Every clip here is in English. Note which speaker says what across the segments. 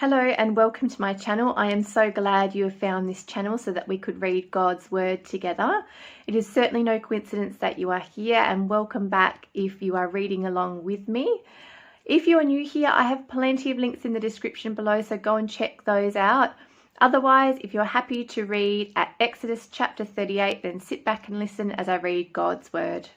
Speaker 1: Hello and welcome to my channel. I am so glad you have found this channel so that we could read God's Word together. It is certainly no coincidence that you are here, and welcome back if you are reading along with me. If you are new here, I have plenty of links in the description below, so go and check those out. Otherwise, if you're happy to read at Exodus chapter 38, then sit back and listen as I read God's Word.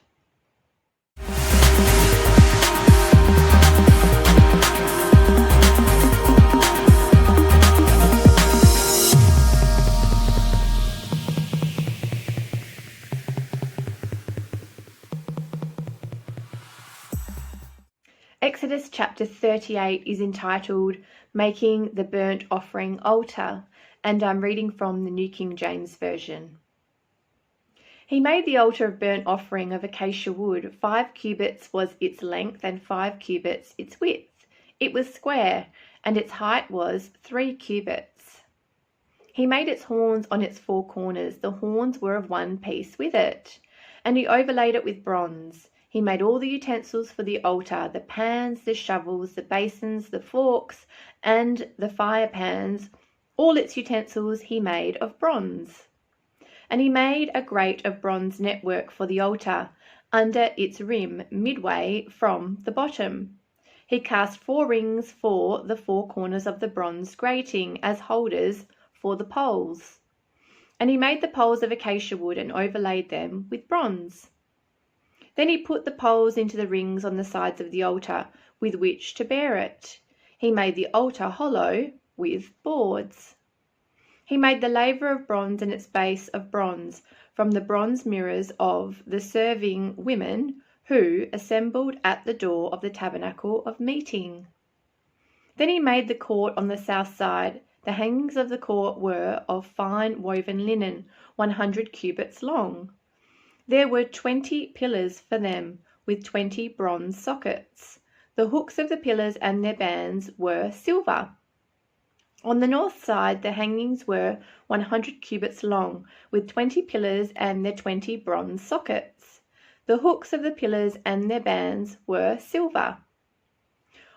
Speaker 1: Exodus chapter 38 is entitled Making the Burnt Offering Altar, and I'm reading from the New King James Version. He made the altar of burnt offering of acacia wood. 5 cubits was its length and 5 cubits its width. It was square, and its height was 3 cubits. He made its horns on its 4 corners. The horns were of one piece with it, and he overlaid it with bronze. He made all the utensils for the altar, the pans, the shovels, the basins, the forks, and the fire pans. All its utensils he made of bronze. And he made a grate of bronze network for the altar, under its rim, midway from the bottom. He cast 4 rings for the 4 corners of the bronze grating as holders for the poles. And he made the poles of acacia wood and overlaid them with bronze. Then he put the poles into the rings on the sides of the altar with which to bear it. He made the altar hollow with boards. He made the laver of bronze and its base of bronze from the bronze mirrors of the serving women who assembled at the door of the tabernacle of meeting. Then he made the court on the south side. The hangings of the court were of fine woven linen, 100 cubits long. There were 20 pillars for them, with 20 bronze sockets. The hooks of the pillars and their bands were silver. On the north side, the hangings were 100 cubits long, with 20 pillars and their 20 bronze sockets. The hooks of the pillars and their bands were silver.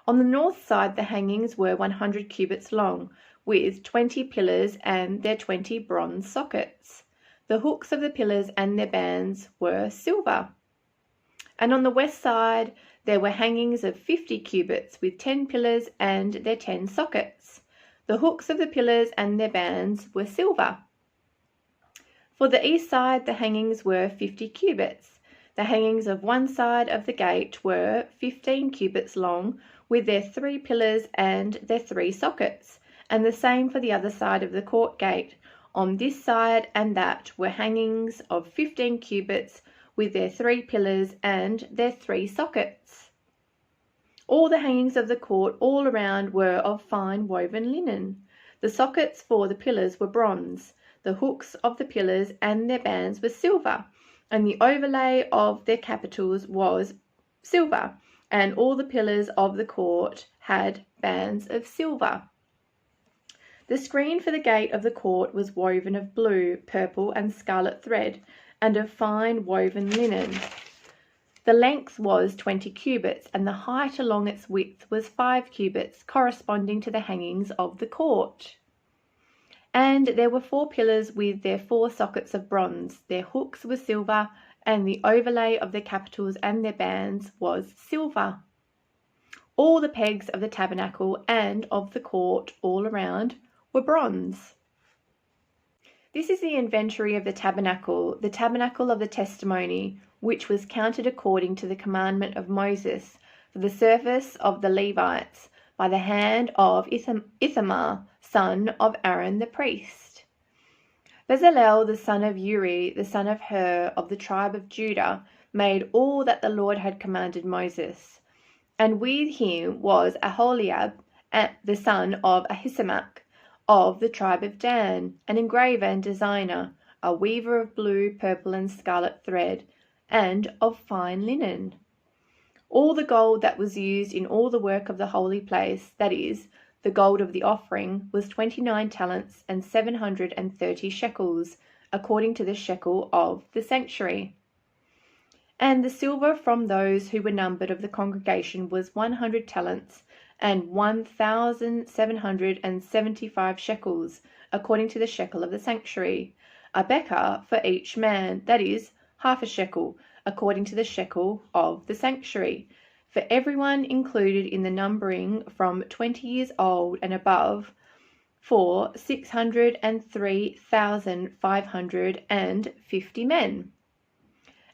Speaker 1: On the north side, the hangings were 100 cubits long, with 20 pillars and their 20 bronze sockets. The hooks of the pillars and their bands were silver. And on the west side there were hangings of 50 cubits with 10 pillars and their 10 sockets. The hooks of the pillars and their bands were silver. For the east side the hangings were 50 cubits. The hangings of one side of the gate were 15 cubits long, with their 3 pillars and their 3 sockets, and the same for the other side of the court gate. On this side and that were hangings of 15 cubits with their 3 pillars and their 3 sockets. All the hangings of the court all around were of fine woven linen. The sockets for the pillars were bronze. The hooks of the pillars and their bands were silver, and the overlay of their capitals was silver, and all the pillars of the court had bands of silver. The screen for the gate of the court was woven of blue, purple, and scarlet thread, and of fine woven linen. The length was 20 cubits, and the height along its width was 5 cubits, corresponding to the hangings of the court. And there were 4 pillars with their 4 sockets of bronze. Their hooks were silver, and the overlay of their capitals and their bands was silver. All the pegs of the tabernacle and of the court all around were bronze. This is the inventory of the tabernacle of the testimony, which was counted according to the commandment of Moses for the service of the Levites by the hand of Ithamar, son of Aaron the priest. Bezalel, the son of Uri, the son of Hur, of the tribe of Judah, made all that the Lord had commanded Moses. And with him was Aholiab, the son of Ahisamach, of the tribe of Dan, an engraver and designer, a weaver of blue, purple, and scarlet thread, and of fine linen. All the gold that was used in all the work of the holy place, that is, the gold of the offering, was 29 talents and 730 shekels, according to the shekel of the sanctuary. And the silver from those who were numbered of the congregation was 100 talents and 1,775 shekels, according to the shekel of the sanctuary, a beker for each man, that is, half a shekel, according to the shekel of the sanctuary, for everyone included in the numbering from 20 years old and above, for 603,550 men.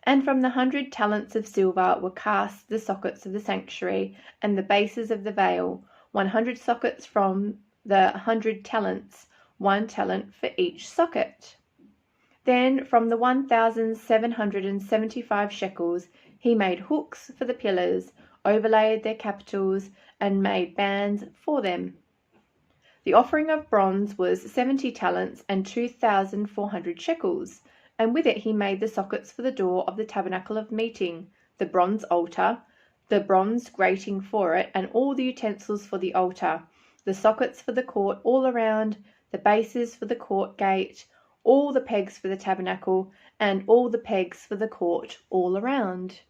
Speaker 1: And from the 100 talents of silver were cast the sockets of the sanctuary and the bases of the veil, 100 sockets from the 100 talents, 1 talent for each socket. Then from the 1,775 shekels he made hooks for the pillars, overlaid their capitals, and made bands for them. The offering of bronze was 70 talents and 2,400 shekels, and with it he made the sockets for the door of the tabernacle of meeting, the bronze altar, the bronze grating for it, and all the utensils for the altar, the sockets for the court all around, the bases for the court gate, all the pegs for the tabernacle, and all the pegs for the court all around.